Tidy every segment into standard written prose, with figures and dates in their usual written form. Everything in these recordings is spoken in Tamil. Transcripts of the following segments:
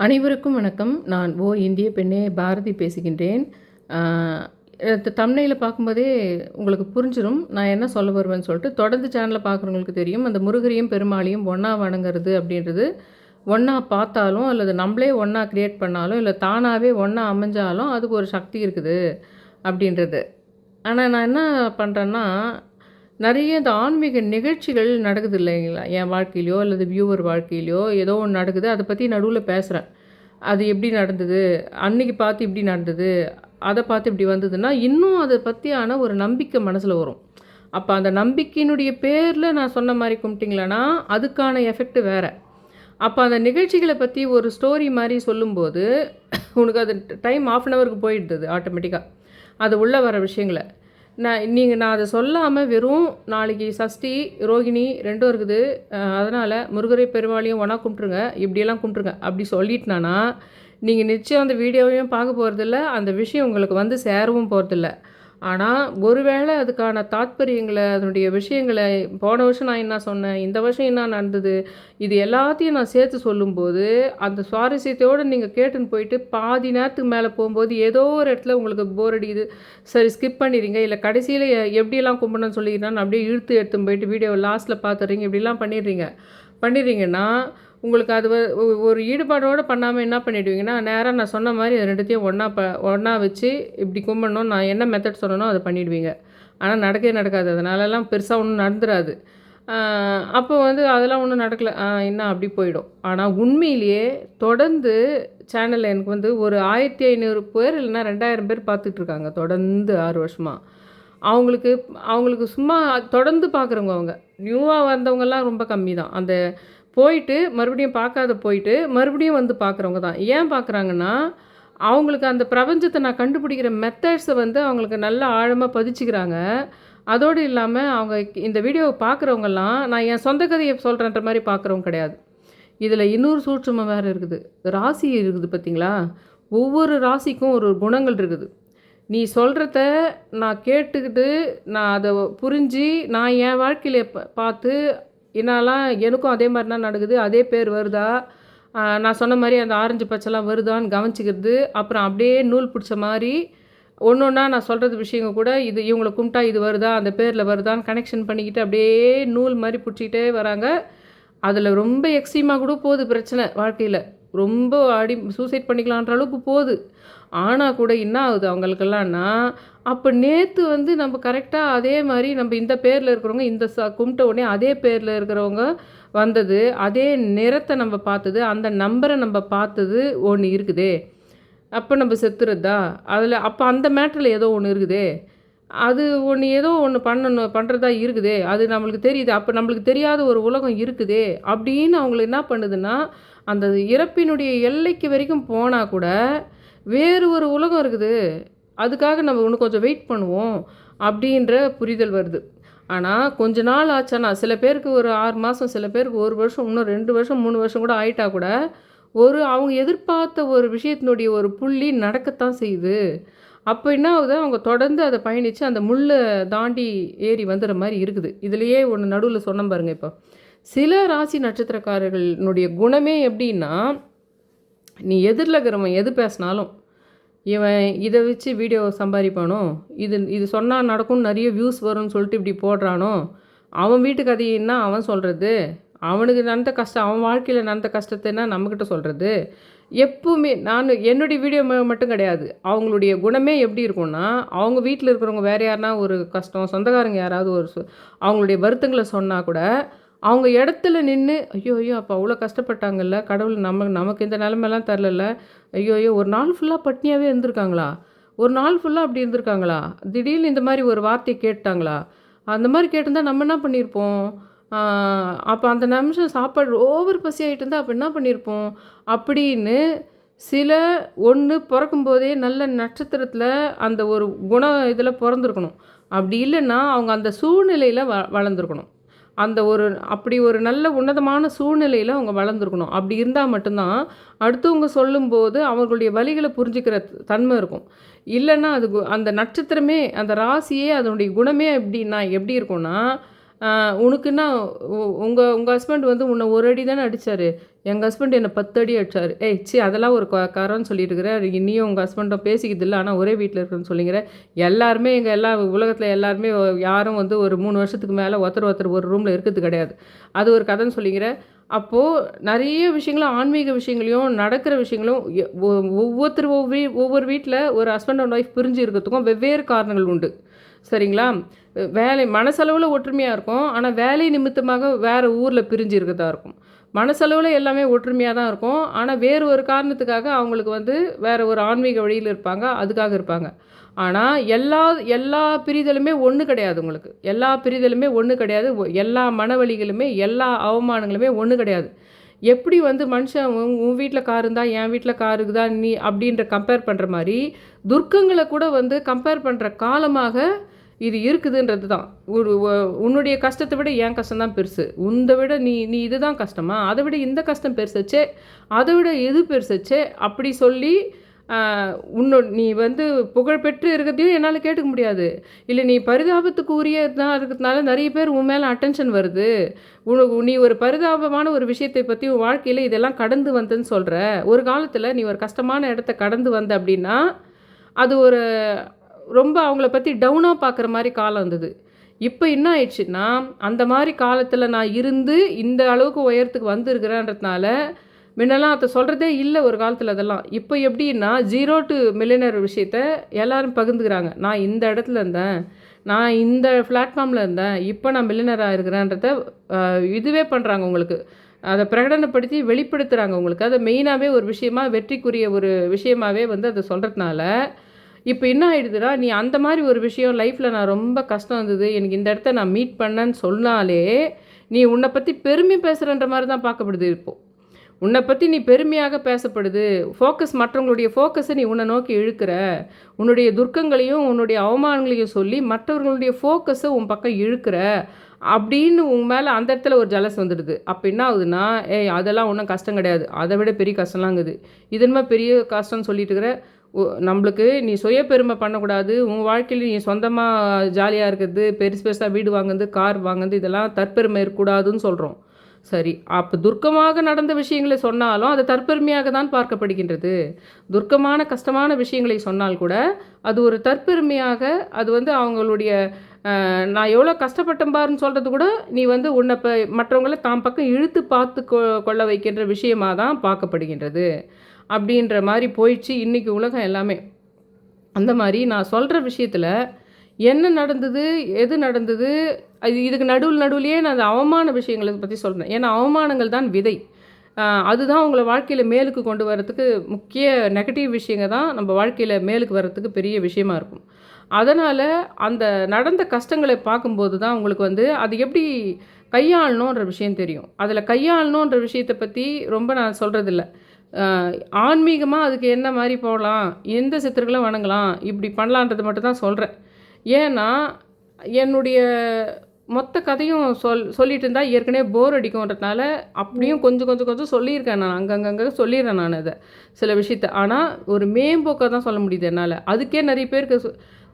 அனைவருக்கும் வணக்கம். நான் இந்திய பெண்ணே பாரதி பேசுகின்றேன். தம்ப்நெயில பார்க்கும்போதே உங்களுக்கு புரிஞ்சிரும், நான் என்ன சொல்ல வருவேன்னு சொல்லிட்டு. தொடர்ந்து சேனல பார்க்குறவங்களுக்கு தெரியும். அந்த முருகரையும், பெருமாளையும் ஒண்ணா வணங்குறது அப்படின்றது, ஒண்ணா பார்த்தாலும், அல்லது நம்மளே ஒண்ணா கிரியேட் பண்ணாலும், இல்ல தானாவே ஒண்ணா அமைஞ்சாலும், அதுக்கு ஒரு சக்தி இருக்குது அப்படின்றது. ஆனா நான் என்ன பண்ணுறேன்னா, நெறைய இந்த ஆன்மீக நிகழ்ச்சிகள் நடக்குது இல்லைங்களா? என் வாழ்க்கையிலயோ, அல்லது வியூவர் வாழ்க்கையிலயோ ஏதோ ஒண்ணு நடக்குது. அத பத்தி நடுவுல பேசுறேன். அது எப்படி நடந்தது? அன்னைக்கு பார்த்து இப்படி நடந்தது. அத பார்த்து இப்படி வந்ததுன்னா, இன்னும் அத பத்தியான ஒரு நம்பிக்கை மனசுல வரும். அப்ப அந்த நம்பிக்கையினுடைய பேர்ல நான் சொன்ன மாரி கும்பிட்டீங்களன்னா, அதுக்கான எஃபெக்ட் வேற. அப்ப அந்த நிகழ்ச்சிகள பத்தி ஒரு ஸ்டோரி மாரி சொல்லும்போது, உனக்கு அது டைம் 1/2 அன் ஹவருக்கு போயிடுது அது ஆட்டோமேட்டிக்கா. அது உள்ள வர விஷயங்கள. நான் அத சொல்லாம வெறும் நாளைக்கு சஷ்டி, ரோகிணி 2ம் இருக்குது. அதனால முருகரை பெருமாளையும் ஒண்ணா கும்பிட்டுருங்க. இப்படியெல்லாம் கும்பிட்டுருங்க. அப்படி சொல்லிட்டேனானா, நீங்க நிச்சயம் அந்த வீடியோவையும் பார்க்க போறதில்ல. அந்த விஷயம் உங்களுக்கு வந்து சேரவும் போறதில்ல. ஆனா, ஒருவேளை அதுக்கான தாத்பரியங்கள, அதனுடைய விஷயங்கள போன வருஷம் நான் என்ன சொன்னேன்? இந்த வருஷம் என்ன நடந்தது? இது எல்லாத்தையும் நான் சேர்த்து சொல்லும்போது, அந்த சுவாரஸ்யத்தோட நீங்க கேட்டுன்னு போயிட்டு, பாதி நேரத்துக்கு மேல போம்போது, ஏதோ ஒரு இடத்துல உங்களுக்கு போர் அடிக்குது. சரி ஸ்கிப் பண்ணிறீங்க. இல்ல கடைசியில எப்படியெல்லாம் கும்பிடணும்னு சொல்லிக்கிறேன்னு அப்படியே இழுத்து எடுத்துன்னு போயிட்டு வீடியோ லாஸ்ட்ல பார்த்துடுறீங்க. இப்படிலாம் பண்ணிடுறீங்கன்னா, உங்களுக்கு அது ஒரு ஈடுபாடோடு பண்ணாமல் என்ன பண்ணிடுவீங்கன்னா, நேரா நான் சொன்ன மாரி அது 2த்தையும் ஒண்ணா வச்சு இப்படி கும்பிடணும், நான் என்ன மெத்தட் சொன்னனோ அத பண்ணிடுவீங்க. ஆனா நடக்கவே நடக்காது. அதனாலலாம் பெருசா ஒண்ணும் நடந்துராது. அப்போ வந்து அதெல்லாம் ஒண்ணும் நடக்கல. என்ன அப்படி போயிடும். ஆனா உண்மையிலேயே தொடர்ந்து சேனல்ல எனக்கு வந்து ஒரு 1500 பேர் இல்லைன்னா 2000 பேர் பார்த்துட்ருக்காங்க தொடர்ந்து 6 வருஷமா. அவங்களுக்கு அவங்களுக்கு சும்மா தொடர்ந்து பார்க்குறவங்க அவங்க. நியூவா வந்தவங்கலாம் ரொம்ப கம்மி தான். அந்த போயிட்டு மறுபடியும் பார்க்காத போயிட்டு, மறுபடியும் வந்து பார்க்குறவங்க தான். ஏன் பார்க்குறாங்கன்னா, அவங்களுக்கு அந்த பிரபஞ்சத்த நான் கண்டுபிடிக்கிற மெத்தட்ஸ வந்து அவங்களுக்கு நல்லா ஆழமா பதிச்சுக்கிறாங்க. அதோடு இல்லாம அவங்க இந்த வீடியோவ பார்க்குறவங்கலாம், நான் என் சொந்த கதைய சொல்றேன்ற மாரி பார்க்குறவங்க கிடையாது. இதில இன்னொரு சூட்சுமம் வேற இருக்குது. ராசி இருக்குது பார்த்தீங்களா? ஒவ்வொரு ராசிக்கும் ஒரு குணங்கள் இருக்குது. நீ சொல்றத நான் கேட்டுக்கிட்டு, நான் அத புரிஞ்சு, நான் என் வாழ்க்கையில பார்த்து என்னாலாம் எனக்கும் அதே மாரி தான் நடக்குது. அதே பேர் வருதா? நான் சொன்ன மாரி அந்த ஆரஞ்சு பச்சைலாம் வருதான்னு கவனிச்சுக்கிறது. அப்புறம் அப்படியே நூல் பிடிச்ச மாரி ஒண்ணொன்னா நான் சொல்றது விஷயங்க கூட இது இவங்கள கும்பிட்டா இது வருதா? அந்த பேர்ல வருதான்னு கனெக்ஷன் பண்ணிக்கிட்டு அப்படியே நூல் மாரி பிடிச்சிக்கிட்டே வராங்க. அதில ரொம்ப எக்ஸ்ட்ரீமா கூட போகுது பிரச்சனை வாழ்க்கையில. ரொம்ப சூசைட் பண்ணிக்கலான்ற அளவுக்கு போகுது. ஆனா கூட என்ன ஆகுது அவங்களுக்கெல்லாம்னா, அப்ப நேத்து வந்து நம்ம கரெக்ட்டா அதே மாரி நம்ம இந்த பேர்ல இருக்கிறவங்க இந்த கும்பிட்ட உடனே அதே பேர்ல இருக்கிறவங்க வந்தது, அதே நிறத்த நம்ம பார்த்தது, அந்த நம்பர நம்ம பார்த்தது ஒண்ணு இருக்குதே. அப்ப நம்ம செத்துறதா? அதில அப்ப அந்த மேட்டர்ல ஏதோ ஒண்ணு இருக்குதே. அது ஒண்ணு ஏதோ ஒண்ணு பண்றதா இருக்குதே. அது நம்மளுக்கு தெரியுது. அப்ப நம்மளுக்கு தெரியாத ஒரு உலகம் இருக்குதே. அப்படின்னு அவங்கள என்ன பண்ணுதுன்னா, அந்த இறப்பினுடைய எல்லைக்கு வரைக்கும் போனா கூட, வேறு ஒரு உலகம் இருக்குது. அதுக்காக நம்ம இன்னும் கொஞ்சம் வெயிட் பண்ணுவோம். அப்படின்ற புரிதல் வருது. ஆனா, கொஞ்ச நாள் ஆச்சுன்னா, சில பேருக்கு ஒரு 6 மாசம், சில பேருக்கு 1 வருஷம், இன்னும் 2 வருஷம், 3 வருஷம் கூட ஆயிட்டா கூட, அவங்க எதிர்பார்த்த ஒரு விஷயத்தினுடைய ஒரு புள்ளி நடக்கத்தான் செய்யுது. அப்போ என்ன ஆகுது, அவங்க தொடர்ந்து அத பயணிச்சு அந்த முள்ள தாண்டி ஏறி வந்துற மாரி இருக்குது. இதுலயே ஒண்ணு நடுவுல சொன்னேன் பாருங்க இப்போ. சில ராசி நட்சத்திரக்காரர்களுடைய குணமே எப்படின்னா, நீ எதிர்ல இருக்கிறவன் எது பேசினாலும், இவன் இத வச்சு வீடியோ சம்பாரிப்பானோ, இது இது சொன்னா நடக்கும் நெறைய வியூஸ் வரும்னு சொல்லிட்டு இப்படி போடுறானோ, அவன் வீட்டு கதைய என்ன அவன் சொல்றது? அவனுக்கு நடந்த கஷ்டம், அவன் வாழ்க்கையில நடந்த கஷ்டத்த என்ன நம்மகிட்ட சொல்றது? எப்பவுமே என்னுடைய வீடியோ மட்டும் கிடையாது. அவங்களுடைய குணமே எப்படி இருக்கும்னா, அவங்க வீட்ல இருக்கிறவங்க வேற யாருனா ஒரு கஷ்டம், சொந்தக்காரங்க யாராவது ஒரு அவங்களுடைய வருத்தங்கள சொன்னா கூட, அவங்க இடத்துல நின்னு, "ஐயோ! ஐயோ! அப்ப அவ்வளோ கஷ்டப்பட்டாங்கல்ல. கடவுள் நமக்கு இந்த நிலைமைலாம் தரலல்ல. ஐயோ! ஐயோ! ஒரு நாள் ஃபுல்லா பட்னியாவே இருந்திருக்காங்களா? ஒரு நாள் ஃபுல்லா அப்படி இருந்திருக்காங்களா? திடீர்னு இந்த மாரி ஒரு வார்த்தைய கேட்டுட்டாங்களா?" அந்த மாரி கேட்டிருந்தா நம்ம என்ன பண்ணியிருப்போம்? ஆ அப்ப அந்த நிமிஷம் சாப்பாடு ஓவர் பசி ஆயிட்டு இருந்தா அப்ப என்ன பண்ணியிருப்போம்? அப்படின்னு சில ஒண்ணு பொறக்கும்போதே நல்ல நட்சத்திரத்தில அந்த ஒரு இதில பொறந்திருக்கணும். அப்படி இல்லன்னா, அவங்க அந்த சூழ்நிலையில வளர்ந்துருக்கணும். அந்த அப்படி ஒரு நல்ல உன்னதமான சூழ்நிலையில அவங்க வளர்ந்துருக்கணும். அப்படி இருந்தா மட்டும் தான், அடுத்தவங்க சொல்லும்போது அவங்களுடைய வலிகள புரிஞ்சுக்கிற தன்மை இருக்கும். இல்லன்னா அது அந்த நட்சத்திரமே, அந்த ராசியே அதனுடைய குணமே எப்படின்னா எப்படி இருக்கும்னா, உனக்குன்னா உங்கள் உங்கள் ஹஸ்பண்ட் வந்து உன்னை ஒரு அடி தானே அடித்தார், எங்கள் ஹஸ்பண்ட் என்னை 10 அடி அடித்தார். ஏய் சி அதெல்லாம் ஒரு காரம்னு சொல்லிட்டுருக்கிற, நீயும் உங்கள் ஹஸ்பண்டும் பேசிக்கிது இல்லை, ஆனால் ஒரே வீட்டில் இருக்குன்னு சொல்லிங்கிற. எல்லாருமே எங்கள் எல்லா உலகத்தில் எல்லாருமே யாரும் வந்து ஒரு 3 வருஷத்துக்கு மேலே ஒருத்தர் ஒரு ரூமில் இருக்கிறது கிடையாது. அது ஒரு கதைன்னு சொல்லிங்கிற. அப்போது நிறைய விஷயங்களும் ஆன்மீக விஷயங்களையும் நடக்கிற விஷயங்களும் ஒவ்வொருத்தர் ஒவ்வொரு வீட்டில் ஒரு ஹஸ்பண்ட் அண்ட் ஒய்ஃப் பிரிஞ்சு இருக்கிறதுக்கும் வெவ்வேறு காரணங்கள் உண்டு. சரிங்களா? வேலை மனசளவில் ஒற்றுமையாக இருக்கும், ஆனால் வேலை நிமித்தமாக வேறு ஊரில் பிரிஞ்சு இருக்கிறதா இருக்கும். மனசளவில் எல்லாமே ஒற்றுமையாக தான் இருக்கும், ஆனால் வேறு ஒரு காரணத்துக்காக அவங்களுக்கு வந்து வேறு ஒரு ஆன்மீக வழியில் இருப்பாங்க, அதுக்காக இருப்பாங்க. ஆனால் எல்லா பிரிதலுமே ஒன்று கிடையாது உங்களுக்கு. எல்லா பிரிதலுமே ஒன்று கிடையாது. எல்லா மனவலிகளுமே எல்லா அவமானங்களுமே ஒன்று கிடையாது. எப்படி வந்து மனுஷன் உன் வீட்டில் கார் இருந்தால் என் வீட்டில் கார் இருக்குதா நீ அப்படின்ற கம்பேர் பண்ணுற மாதிரி துர்க்கங்களை கூட வந்து கம்பேர் பண்ணுற காலமாக இது இருக்குதுன்றது தான். உன்னுடைய கஷ்டத்தை விட என் கஷ்டம் தான் பெருசு, உன்னை விட நீ இதுதான் கஷ்டமா, அதை விட இந்த கஷ்டம் பெருசச்சே, அதை விட எது பெருசச்சே அப்படி சொல்லி நீ வந்து புகழ்பெற்று இருக்கிறதையும் என்னால் கேட்டுக்க முடியாது. இல்லை நீ பரிதாபத்துக்கு உரியதாக இருக்கிறதுனால நிறைய பேர் உன் மேலே அட்டென்ஷன் வருது, நீ ஒரு பரிதாபமான ஒரு விஷயத்தை பற்றி உன் வாழ்க்கையில் இதெல்லாம் கடந்து வந்தேன்னு சொல்கிற. ஒரு காலத்தில் நீ ஒரு கஷ்டமான இடத்த கடந்து வந்த அப்படின்னா அது ஒரு ரொம்ப அவங்கள பற்றி டவுனாக பார்க்குற மாதிரி காலம் இருந்தது. இப்போ என்ன ஆயிடுச்சுன்னா அந்த மாதிரி காலத்தில் நான் இருந்து இந்த அளவுக்கு உயரத்துக்கு வந்திருக்கிறேன்றதுனால முன்னெல்லாம் அதை சொல்கிறதே இல்லை ஒரு காலத்தில். அதெல்லாம் இப்போ எப்படின்னா 0 to மில்லியனர் விஷயத்த எல்லோரும் பகிர்ந்துக்கிறாங்க. நான் இந்த இடத்துல இருந்தேன், நான் இந்த பிளாட்ஃபார்மில் இருந்தேன், இப்போ நான் மில்லியனராக இருக்கிறேன்றத இதுவே பண்ணுறாங்க உங்களுக்கு. அதை பிரகடனப்படுத்தி வெளிப்படுத்துகிறாங்க உங்களுக்கு. அதை மெயினாகவே ஒரு விஷயமா வெற்றிக்குரிய ஒரு விஷயமாகவே வந்து அதை சொல்கிறதுனால இப்போ என்ன ஆகிடுதுன்னா நீ அந்த மாதிரி ஒரு விஷயம் லைஃப்பில் நான் ரொம்ப கஷ்டம் இருந்தது, எனக்கு இந்த இடத்த நான் மீட் பண்ணேன்னு சொன்னாலே நீ உன்னை பற்றி பெருமை பேசுகிறன்ற மாதிரி தான் பார்க்கப்படுது. இப்போது உன்னை பற்றி நீ பெருமையாக பேசப்படுது. மற்றவங்களுடைய ஃபோக்கஸை நீ உன்னை நோக்கி இழுக்கிற. உன்னுடைய துர்க்கங்களையும் உன்னுடைய அவமானங்களையும் சொல்லி மற்றவர்களுடைய ஃபோக்கஸை உன் பக்கம் இழுக்கிற அப்படின்னு உன் மேலே அந்த இடத்துல ஒரு ஜலஸ் வந்துடுது. அப்போ என்ன ஆகுதுன்னா, அதெல்லாம் ஒன்றும் கஷ்டம் கிடையாது, அதை விட பெரிய கஷ்டம்லாங்குது. இதுமா பெரிய கஷ்டம்னு சொல்லிட்டு இருக்கிற. நம்மளுக்கு நீ சுய பெருமை பண்ணக்கூடாது. உன் வாழ்க்கையில் நீ சொந்தமாக ஜாலியாக இருக்கிறது, பெருசாக வீடு வாங்குறது, கார் வாங்குறது, இதெல்லாம் தற்பெருமை இருக்கக்கூடாதுன்னு சொல்கிறோம். சரி, அப்போ துர்க்கமாக நடந்த விஷயங்களை சொன்னாலும் அது தற்பெருமையாக தான் பார்க்கப்படுகின்றது. துர்க்கமான கஷ்டமான விஷயங்களை சொன்னால் கூட அது ஒரு தற்பெருமையாக, அது வந்து அவங்களுடைய நான் எவ்வளோ கஷ்டப்பட்டேன் பாருன்னு சொல்கிறது கூட நீ வந்து உன்னை மற்றவங்கள தாம் பக்கம் இழுத்து பார்த்து கொள்ள வைக்கின்ற விஷயமாக தான் பார்க்கப்படுகின்றது. அப்படின்ற மாதிரி போயிடுச்சு இன்றைக்கி உலகம் எல்லாமே. அந்த மாதிரி நான் சொல்கிற விஷயத்தில் என்ன நடந்தது, எது நடந்தது, இதுக்கு நடுவுலையே நான் அந்த அவமான விஷயங்களை பற்றி சொல்கிறேன். ஏன்னா அவமானங்கள் தான் விதை. அதுதான் உங்களை வாழ்க்கையில் மேலுக்கு கொண்டு வரத்துக்கு முக்கிய நெகட்டிவ் விஷயங்க தான் நம்ம வாழ்க்கையில் மேலுக்கு வர்றதுக்கு பெரிய விஷயமா இருக்கும். அதனால் அந்த நடந்த கஷ்டங்களை பார்க்கும்போது தான் உங்களுக்கு வந்து அது எப்படி கையாளணுன்ற விஷயம் தெரியும். அதில் கையாளணுன்ற விஷயத்தை பற்றி ரொம்ப நான் சொல்கிறதில்ல. ஆன்மீகமாக அதுக்கு என்ன மாதிரி போகலாம், எந்த சித்தர்களை வணங்கலாம், இப்படி பண்ணலான்றது மட்டும் தான் சொல்கிறேன். ஏன்னா என்னுடைய மொத்த கதையும் சொல்லிட்டு இருந்தால் ஏற்கனவே போர் அடிக்கும்ன்றதுனால அப்படியும் கொஞ்சம் சொல்லியிருக்கேன். நான் அங்கங்கே சொல்லிடுறேன் நான் அதை சில விஷயத்த. ஆனால் ஒரு மேம்போக்காக தான் சொல்ல முடியுது என்னால். அதுக்கே நிறைய பேருக்கு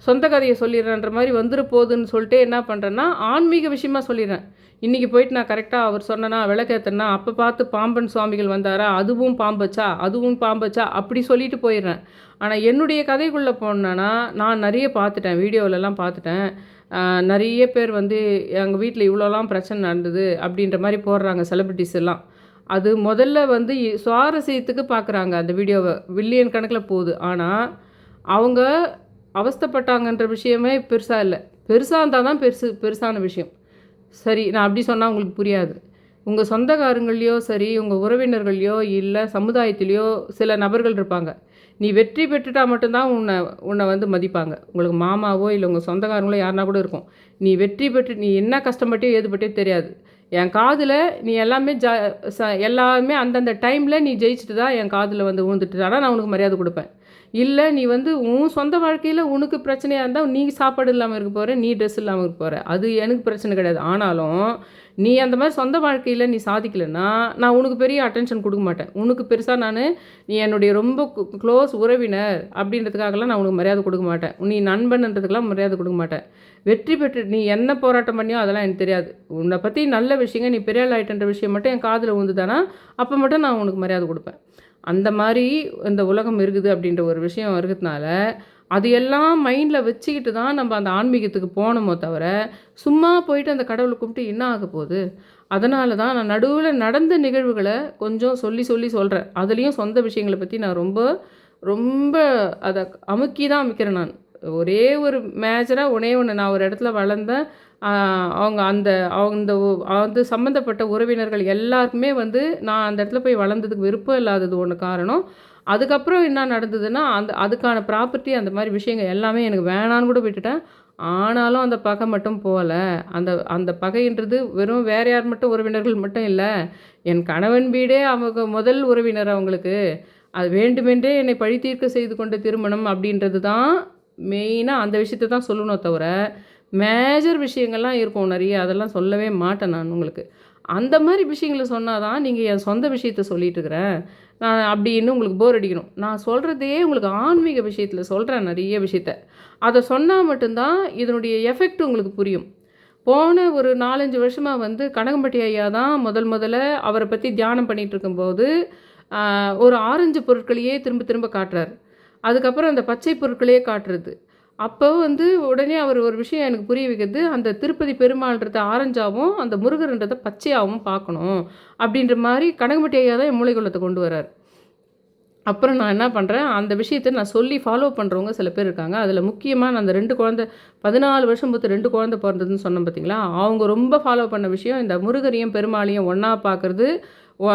சொந்த கதையை சொல்லிடுறேன்ற மாதிரி வந்துட போகுதுன்னு சொல்லிட்டு என்ன பண்ணுறேன்னா ஆன்மீக விஷயமா சொல்லிடுறேன். இன்றைக்கி போயிட்டு நான் கரெக்டாக அவர் சொன்னேன்னா விளக்கேற்றனா அப்போ பார்த்து பாம்பன் சுவாமிகள் வந்தாரா, அதுவும் பாம்பச்சா அப்படி சொல்லிட்டு போயிடுறேன். ஆனால் என்னுடைய கதைக்குள்ளே போனேன்னா நான் நிறைய பார்த்துட்டேன், வீடியோவிலலாம் பார்த்துட்டேன். நிறைய பேர் வந்து எங்கள் வீட்டில் இவ்வளோலாம் பிரச்சனை நடந்தது அப்படின்ற மாதிரி போடுறாங்க செலிப்ரிட்டிஸ் எல்லாம். அது முதல்ல வந்து சுவாரஸ்யத்துக்கு பார்க்குறாங்க அந்த வீடியோவை, மில்லியன் கணக்கில் போகுது. ஆனால் அவங்க அவஸ்தைப்பட்டாங்கன்ற விஷயமே பெருசாக இல்லை. பெருசாக இருந்தால் தான் பெருசான விஷயம். சரி, நான் அப்படி சொன்னால் உங்களுக்கு புரியாது. உங்கள் சொந்தக்காரங்களையோ சரி, உங்கள் உறவினர்களையோ இல்லை சமுதாயத்திலையோ சில நபர்கள் இருப்பாங்க. நீ வெற்றி பெற்றுட்டா மட்டும்தான் உன்னை வந்து மதிப்பாங்க. உங்களுக்கு மாமாவோ இல்லை உங்கள் சொந்தக்காரங்களோ யாருனா கூட இருக்கும். நீ வெற்றி பெற்று நீ என்ன கஷ்டப்பட்டே ஏதுப்பட்டே தெரியாது. என் காதில் நீ எல்லாமே எல்லாமே அந்தந்த டைமில் நீ ஜெயிச்சுட்டு தான் என் காதில் வந்து விழுந்துட்டு, ஆனால் நான் உனக்கு மரியாதை கொடுப்பேன். இல்ல நீ வந்து உன் சொந்த வாழ்க்கையில உனக்கு பிரச்சனையா இருந்தா, நீ சாப்பாடு இல்லாம இருக்க போற, நீ ட்ரெஸ் இல்லாம இருக்க போற. அது எனக்கு பிரச்சனை கிடையாது. ஆனாலும், நீ அந்த மாரி சொந்த வாழ்க்கையில நீ சாதிக்கலன்னா, நான் உனக்கு பெரிய அட்டென்ஷன் குடுக்க மாட்டேன். உனக்கு பெருசா நீ என்னுடைய ரொம்ப க்ளோஸ் உறவினர் அப்படின்றதுக்காகலாம் நான் உனக்கு மரியாதை குடுக்க மாட்டேன். நீ நண்பன்றதுக்கெல்லாம் மரியாதை குடுக்க மாட்டேன். வெற்றி பெற்று நீ என்ன போராட்டம் பண்ணியோ அதெல்லாம் எனக்கு தெரியாது. உன்னை பத்தி நல்ல விஷயங்க, நீ பெரிய ஆள் ஆயிட்டன்ற விஷயம் மட்டும் என் காதுல விழுந்துதானா, அப்ப மட்டும் நான் உனக்கு மரியாதை குடுப்பேன். அந்த மாரி இந்த உலகம் இருக்குது அப்படின்ற ஒரு விஷயம் இருக்கிறதுனால, அது எல்லாம் மைண்டில் வச்சுக்கிட்டு தான் நம்ம அந்த ஆன்மீகத்துக்கு போனோமோ தவிர, சும்மா போயிட்டு அந்த கடவுளை கும்பிட்டு என்ன ஆக போகுது? அதனால தான் நான் நடுவுல நடந்த நிகழ்வுகள கொஞ்சம் சொல்லி சொல்லி சொல்றேன். அதுலேயும் சொந்த விஷயங்கள பத்தி நான் ரொம்ப ரொம்ப அத அமுக்கி தான் அமைக்கிறேன் நான். ஒரே ஒரு மேஜரா ஒண்ணே ஒண்ணு நான் ஒரு இடத்துல வளர்ந்தேன். ஆ அவங்க அந்த அந்த அது சம்மந்தப்பட்ட உறவினர்கள் எல்லாருக்குமே வந்து நான் அந்த இடத்துல போய் வளர்ந்ததுக்கு விருப்பம் இல்லாதது ஒண்ணு காரணம். அதுக்கப்புறம் என்ன நடந்ததுன்னா, அதுக்கான ப்ராப்பர்ட்டி அந்த மாரி விஷயங்கள் எல்லாமே எனக்கு வேணான்னு கூட விட்டுட்டேன். ஆனாலும் அந்த பகை மட்டும் போகல. அந்த அந்த பகைன்றது வெறும் வேற யார் மட்டும் உறவினர்கள் மட்டும் இல்ல. என் கணவன் வீடே அவங்க முதல் உறவினர் அவங்களுக்கு. அது வேண்டுமென்றே என்னை பழி தீர்க்க செய்து கொண்ட திருமணம் அப்படின்றது தான் மெயினா அந்த விஷயத்த தான் சொல்லணும் தவிர, மேஜர் விஷயங்கள்லாம் இருக்கும் நெறைய. அதெல்லாம் சொல்லவே மாட்டேன் நான் உங்களுக்கு. அந்த மாரி விஷயங்கள சொன்னா தான், நீங்க என் சொந்த விஷயத்த சொல்லிட்டு இருக்கிறேன். நான் அப்படின்னு உங்களுக்கு போர் அடிக்கணும். நான் சொல்றதையே உங்களுக்கு ஆன்மீக விஷயத்தில சொல்றேன் நெறைய விஷயத்த. அத சொன்னா மட்டும் தான் இதனுடைய எஃபெக்ட் உங்களுக்கு புரியும். போன ஒரு 4, 5 வருஷமா வந்து கனகம்பட்டி ஐயா தான் முதல்ல அவர பத்தி தியானம் பண்ணிட்டு இருக்கும்போது, ஆ ஒரு ஆரஞ்சு பொருட்களையே திரும்ப திரும்ப காட்டுறாரு. அதுக்கப்புறம் அந்த பச்சை பொருட்களையே காட்டுறது. அப்போ வந்து உடனே அவர் ஒரு விஷயம் எனக்கு புரிய வைக்கிறது, அந்த திருப்பதி பெருமாள்ன்றத ஆரஞ்சாவும், அந்த முருகர்ன்றத பச்சையாவும் பார்க்கணும். அப்படின்ற மாரி கனகம்பட்டி ஐயா தான் என் மூளைக்குள்ளத்த கொண்டு வராரு. அப்புறம் நான் என்ன பண்ணுறேன், அந்த விஷயத்த நான் சொல்லி ஃபாலோ பண்ணுறவங்க சில பேர் இருக்காங்க. அதில முக்கியமா நான் அந்த 2 குழந்தை 14 வருஷம் பொறுத்து 2 குழந்தை பொறந்ததுன்னு சொன்னேன் பார்த்தீங்களா? அவங்க ரொம்ப ஃபாலோ பண்ண விஷயம் இந்த முருகரையும், பெருமாளையும் ஒண்ணா பார்க்கறது. ஒ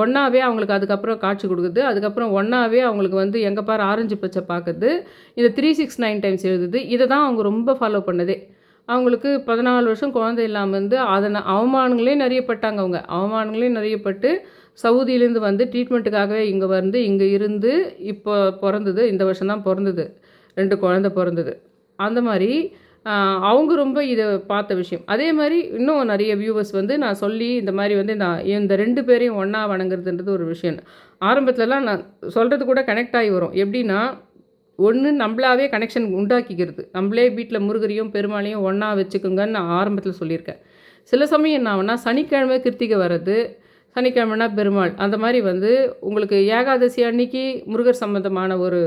ஒண்ணாவே அவங்களுக்கு அதுக்கப்புறம் காட்சி குடுக்குறது. அதுக்கப்புறம் ஒண்ணாவே அவங்களுக்கு வந்து எங்க பாரு ஆரஞ்சு பச்சை பார்க்கறது. இந்த 369 டைம்ஸ் எழுதுது. இத தான் அவங்க ரொம்ப ஃபாலோ பண்ணதே. அவங்களுக்கு 14 வருஷம் குழந்தை இல்லாம இருந்து, அவமானங்களே நெறைய பட்டாங்க அவங்க. அவமானங்களே நெறைய பட்டு, சவுதியிலேருந்து வந்து ட்ரீட்மெண்ட்டுக்காகவே இங்க வந்து, இங்க இருந்து, இப்போ பொறந்தது. இந்த வருஷம் தான் பொறந்தது. 2 குழந்தை பொறந்தது. அந்த மாரி அவங்க ரொம்ப இத பார்த்த விஷயம். அதே மாரி இன்னும் நெறைய வியூவர்ஸ் வந்து நான் சொல்லி இந்த மாரி வந்து நான் இந்த 2 பேரையும் ஒண்ணா வணங்குறதுன்றது ஒரு விஷயம். ஆரம்பத்துலலாம் நான் சொல்றது கூட கனெக்ட் ஆகி வரும். எப்படின்னா, ஒண்ணு நம்பளாவே கனெக்ஷன் உண்டாக்கிக்கிறது. நம்பளே வீட்ல முருகரையும், பெருமாளையும் ஒண்ணா வச்சுக்குங்கன்னு நான் ஆரம்பத்தில சொல்லியிருக்கேன். சில சமயம் என்ன ஆகும்னா, சனிக்கிழமை கிருத்திகை வர்றது, சனிக்கிழமைனா பெருமாள். அந்த மாரி வந்து உங்களுக்கு ஏகாதசி அன்னைக்கு முருகர் சம்மந்தமான ஒரு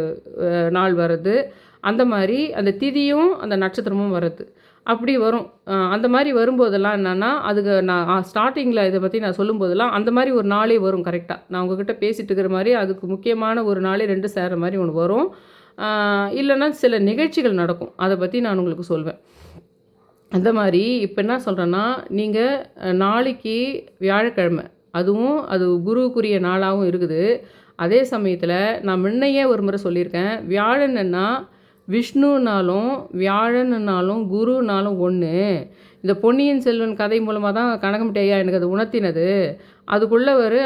நாள் வர்றது. அந்த மாரி அந்த திதியும், அந்த நட்சத்திரமும் வர்றது. அப்படி வரும். அந்த மாரி வரும்போதெல்லாம் என்னன்னா, அதுக்கு நான் ஸ்டார்ட்டிங்கில இத பத்தி நான் சொல்லும்போதெல்லாம், அந்த மாரி ஒரு நாளே வரும் கரெக்ட்டா. நான் உங்ககிட்ட பேசிட்டு இருக்கிற மாரி, அதுக்கு முக்கியமான ஒரு நாளே 2 சேர்ற மாரி ஒண்ணு வரும். ஆ இல்லன்னா சில நிகழ்ச்சிகள் நடக்கும். அத பத்தி நான் உங்களுக்கு சொல்வேன். அந்த மாரி இப்ப என்ன சொல்றேன்னா, நீங்க நாளைக்கு வியாழக்கிழமை. அதுவும் அது குருவுக்குரிய நாளாவும் இருக்குது. அதே சமயத்தில நான் முன்னையே ஒரு முறை சொல்லியிருக்கேன். வியாழனுன்னா விஷ்ணுனாலும், வியாழனுனாலும், குருனாலும் ஒண்ணு. இந்த பொன்னியின் செல்வன் கதை மூலமா தான் கனகம்பட்டி ஐயா எனக்கு அது உணர்த்தினது. அதுக்குள்ளவரு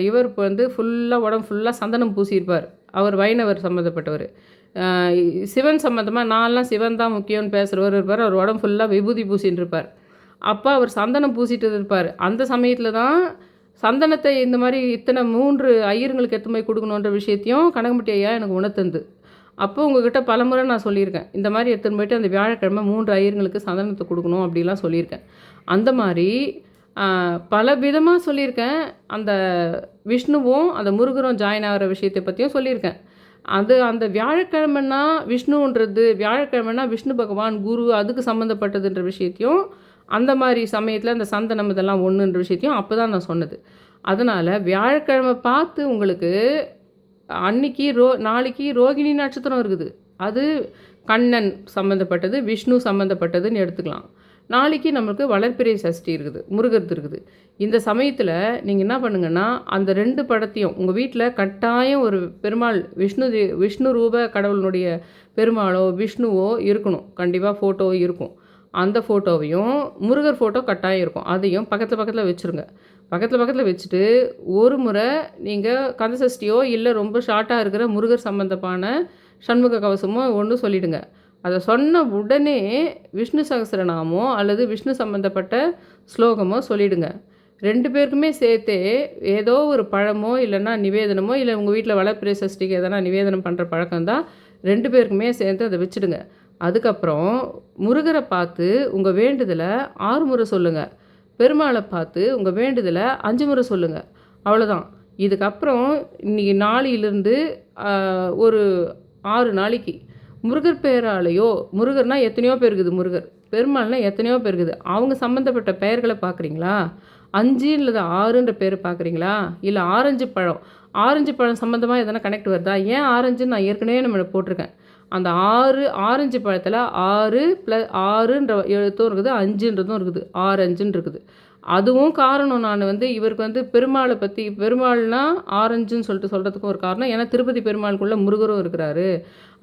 இவர் வந்து ஃபுல்லா உடம்பு ஃபுல்லா சந்தனம் பூசியிருப்பார். அவர் வைணவர் சம்மந்தப்பட்டவரு. அ சிவன் சம்மந்தமா நான்லாம் சிவன் தான் முக்கியம்னு பேசுறவரு இருப்பாரு. அவர் உடம்பு ஃபுல்லா விபூதி பூசின்னு இருப்பார். அப்ப அவர் சந்தனம் பூசிட்டு இருப்பாரு. அந்த சமயத்தில தான் சந்தனத்த இந்த மாரி இத்தன 3 ஐயருங்களுக்கு எடுத்துன்னு போய் குடுக்கணுன்ற விஷயத்தையும் கனகம்பட்டி ஐயா எனக்கு உணர்த்துனது. அப்போ உங்ககிட்ட பலமுறை நான் சொல்லியிருக்கேன். இந்த மாரி எடுத்துன்னு போயிட்டு அந்த வியாழக்கிழமை 3 ஐயருங்களுக்கு சந்தனத்த குடுக்கணும் அப்படிலாம் சொல்லியிருக்கேன். அந்த மாரி அ பல விதமா சொல்லியிருக்கேன். அந்த விஷ்ணுவும், அந்த முருகரும் ஜாயின் ஆகுற விஷயத்த பத்தியும் சொல்லியிருக்கேன். அந்த வியாழக்கிழமைன்னா விஷ்ணுன்றது வியாழக்கிழமைன்னா விஷ்ணு பகவான், குரு அதுக்கு சம்மந்தப்பட்டதுன்ற விஷயத்தையும், அந்த மாரி சமயத்தில அந்த சந்தனம் இதெல்லாம் ஒண்ணுன்ற விஷயத்தையும் அப்ப தான் நான் சொன்னது. அதனால வியாழக்கிழமை பார்த்து உங்களுக்கு அன்னைக்கு நாளைக்கு ரோகிணி நட்சத்திரம் இருக்குது. அது கண்ணன் சம்மந்தப்பட்டது, விஷ்ணு சம்மந்தப்பட்டதுன்னு எடுத்துக்கலாம். நாளைக்கு நமக்கு வளர்பிறை சஷ்டி இருக்குது. முருகர்து இருக்குது. இந்த சமயத்தில நீங்க என்ன பண்ணுங்கன்னா, அந்த 2 படத்தையும் உங்க வீட்ல கட்டாயம் ஒரு பெருமாள் விஷ்ணு ரூப கடவுளினுடைய பெருமாளோ, விஷ்ணுவோ இருக்கணும். கண்டிப்பா ஃபோட்டோ இருக்கும். அந்த ஃபோட்டோவையும் முருகர் ஃபோட்டோ கட்டாயம் இருக்கும். அதையும் பக்கத்துல பக்கத்துல வச்சுருங்க. பக்கத்தில் பக்கத்தில் வச்சுட்டு ஒரு முறை நீங்கள் கந்தசஷ்டியோ இல்லை ரொம்ப ஷார்ட்டாக இருக்கிற முருகர் சம்பந்தமான சண்முக கவசமோ ஒன்று சொல்லிவிடுங்க. அதை சொன்ன உடனே விஷ்ணு சகஸ்ரநாமோ அல்லது விஷ்ணு சம்பந்தப்பட்ட ஸ்லோகமோ சொல்லிவிடுங்க. 2 பேருக்குமே சேர்த்தே ஏதோ ஒரு பழமோ இல்லைன்னா நிவேதனமோ, இல்லை உங்கள் வீட்டில் வளர்ப்பிறை சஷ்டிக்கு எதனா நிவேதனம் பண்ணுற பழக்கம் தான் 2 பேருக்குமே சேர்த்து அதை வச்சுடுங்க. அதுக்கப்புறம் முருகரை பார்த்து உங்கள் வேண்டுதலை 6 முறை சொல்லுங்கள். பெருமாளை பார்த்து உங்கள் வேண்டுதலை 5 முறை சொல்லுங்கள். அவ்வளோதான். இதுக்கப்புறம் இன்றைக்கி நாளையிலிருந்து ஒரு 6 நாளைக்கு முருகர் பெயராலேயோ, முருகர்னால் எத்தனையோ பேர் இருக்குது, முருகர் பெருமாள்னால் எத்தனையோ பேர் இருக்குது, அவங்க சம்மந்தப்பட்ட பெயர்களை பார்க்குறீங்களா? 5 இல்லது 6ன்ற பேர் பார்க்குறீங்களா? இல்லை ஆரஞ்சு பழம் சம்மந்தமாக எதனா கனெக்ட் வருதா? ஏன் ஆரஞ்சுன்னு நான் ஏற்கனவே நம்ம போட்டிருக்கேன். அந்த ஆரஞ்சு பழத்தில் 6+6ன்ற எழுத்தும் இருக்குது, 5ன்றதும் இருக்குது, ஆரஞ்சுன்னு இருக்குது. அதுவும் காரணம் நான் இவருக்கு பெருமாள்னா ஆரஞ்சுன்னு சொல்கிறதுக்கும் ஒரு காரணம். ஏன்னா திருப்பதி பெருமாளுக்குள்ளே முருகரும் இருக்கிறாரு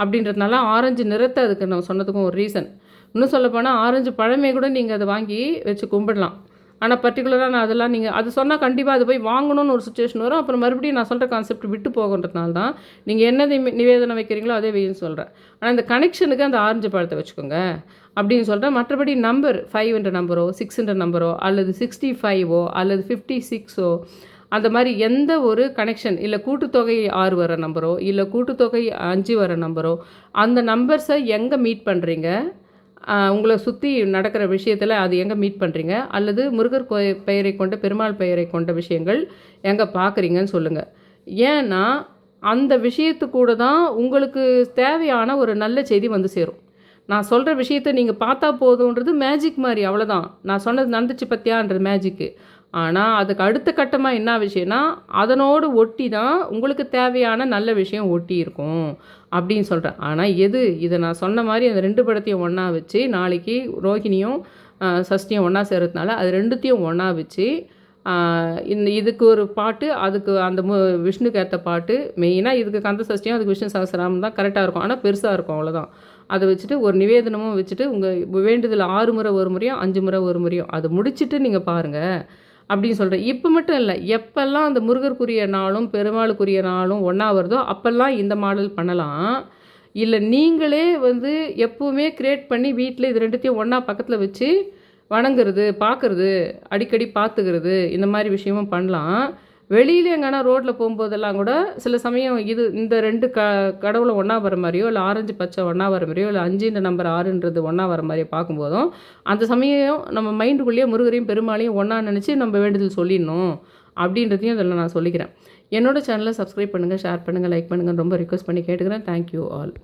அப்படின்றதுனால ஆரஞ்சு நிறத்தை அதுக்கு நான் சொன்னதுக்கும் ஒரு ரீசன். இன்னும் சொல்லப்போனால் ஆரஞ்சு பழமே கூட நீங்கள் அதை வாங்கி வச்சு கும்பிடலாம். ஆனால் பர்டிகுலராக நான் அதெல்லாம் நீங்கள் அது சொன்னால் கண்டிப்பாக அது போய் வாங்கணும்னு ஒரு சுச்சுவேஷன் வரும். அப்புறம் மறுபடியும் நான் சொல்கிற கான்செப்ட் விட்டு போகன்றதுனால தான் நீங்கள் என்ன நிவேதனம் வைக்கிறீங்களோ அதே வெயின்னு சொல்கிறேன். ஆனால் இந்த கனெக்ஷனுக்கு அந்த ஆரஞ்சு பழத்தை வச்சுக்கோங்க அப்படின்னு சொல்கிறேன். மற்றபடி நம்பர் 5ன்ற நம்பரோ 6ன்ற நம்பரோ அல்லது 65ஓ அல்லது 56ஓ அந்த மாதிரி எந்த ஒரு கனெக்ஷன் இல்லை கூட்டுத்தொகை 6 வர நம்பரோ இல்லை கூட்டுத்தொகை 5 வர நம்பரோ அந்த நம்பர்ஸை எங்கே மீட் பண்ணுறீங்க, உங்களை சுற்றி நடக்கிற விஷயத்தில் அது எங்கே மீட் பண்ணுறீங்க, அல்லது முருகர் பெயரை கொண்ட பெருமாள் பெயரை கொண்ட விஷயங்கள் எங்கே பார்க்குறீங்கன்னு சொல்லுங்கள். ஏன்னா அந்த விஷயத்துக்கூட தான் உங்களுக்கு தேவையான ஒரு நல்ல செய்தி வந்து சேரும். நான் சொல்கிற விஷயத்தை நீங்கள் பார்த்தா போதுன்றது மேஜிக் மாதிரி, அவ்வளோதான். நான் சொன்னது நடந்துச்சு பற்றியான்றது மேஜிக்கு. ஆனால் அதுக்கு அடுத்த கட்டமாக என்ன விஷயம்னா அதனோடு ஒட்டி தான் உங்களுக்கு தேவையான நல்ல விஷயம் ஒட்டி இருக்கும் அப்படின்னு சொல்கிறேன். ஆனால் இதை நான் சொன்ன மாதிரி அந்த 2 படத்தையும் ஒன்றா வச்சு நாளைக்கு ரோஹிணியும் சஷ்டியும் ஒன்றா சேர்றதுனால அது 2த்தையும் ஒன்றா வச்சு இதுக்கு ஒரு பாட்டு, அதுக்கு அந்த விஷ்ணுக்கு ஏற்ற பாட்டு, மெயினாக இதுக்கு கந்த சஷ்டியும் அதுக்கு விஷ்ணு சகஸ்ரநாமம் தான் கரெக்டாக இருக்கும். ஆனால் பெருசாக இருக்கும், அவ்வளோதான். அதை வச்சுட்டு ஒரு நிவேதனமும் வச்சுட்டு உங்கள் வேண்டுதல் 6 முறை ஒரு முறையும் 5 முறை ஒரு முறையும் அதை முடிச்சுட்டு நீங்கள் பாருங்கள் அப்படின்னு சொல்கிறேன். இப்போ மட்டும் இல்லை, எப்போல்லாம் அந்த முருகருக்குரிய நாளும் பெருமாளுக்குரிய நாளும் ஒன்றா வருதோ அப்போல்லாம் இந்த மாடல் பண்ணலாம். இல்லை நீங்களே எப்போவுமே க்ரியேட் பண்ணி வீட்டில் இது 2த்தையும் ஒன்றா பக்கத்தில் வச்சு வணங்குறது, பார்க்குறது, அடிக்கடி பார்த்துக்கிறது, இந்த மாதிரி விஷயமும் பண்ணலாம். வெளியில் எங்கன்னா ரோட்டில் போகும்போதெல்லாம் கூட சில சமயம் இந்த 2 கடவுளை ஒன்றா வர மாதிரியோ இல்லை ஆரஞ்சு பச்சை ஒன்றா வர மாதிரியோ இல்லை 5ன்ற நம்பர் 6ன்றது ஒன்றா வர மாதிரியோ பார்க்கும்போதும் அந்த சமயம் நம்ம மைண்டுக்குள்ளேயே முருகரையும் பெருமாளையும் ஒன்றா நினச்சி நம்ம வேண்டுதல் சொல்லிடணும் அப்படின்றதையும் இதில் நான் சொல்லிக்கிறேன். என்னோடய சேனலை சப்ஸ்கிரைப் பண்ணுங்கள், ஷேர் பண்ணுங்கள், லைக் பண்ணுங்கள் ரொம்ப ரிக்வெஸ்ட் பண்ணி கேட்டுக்கிறேன். Thank you all.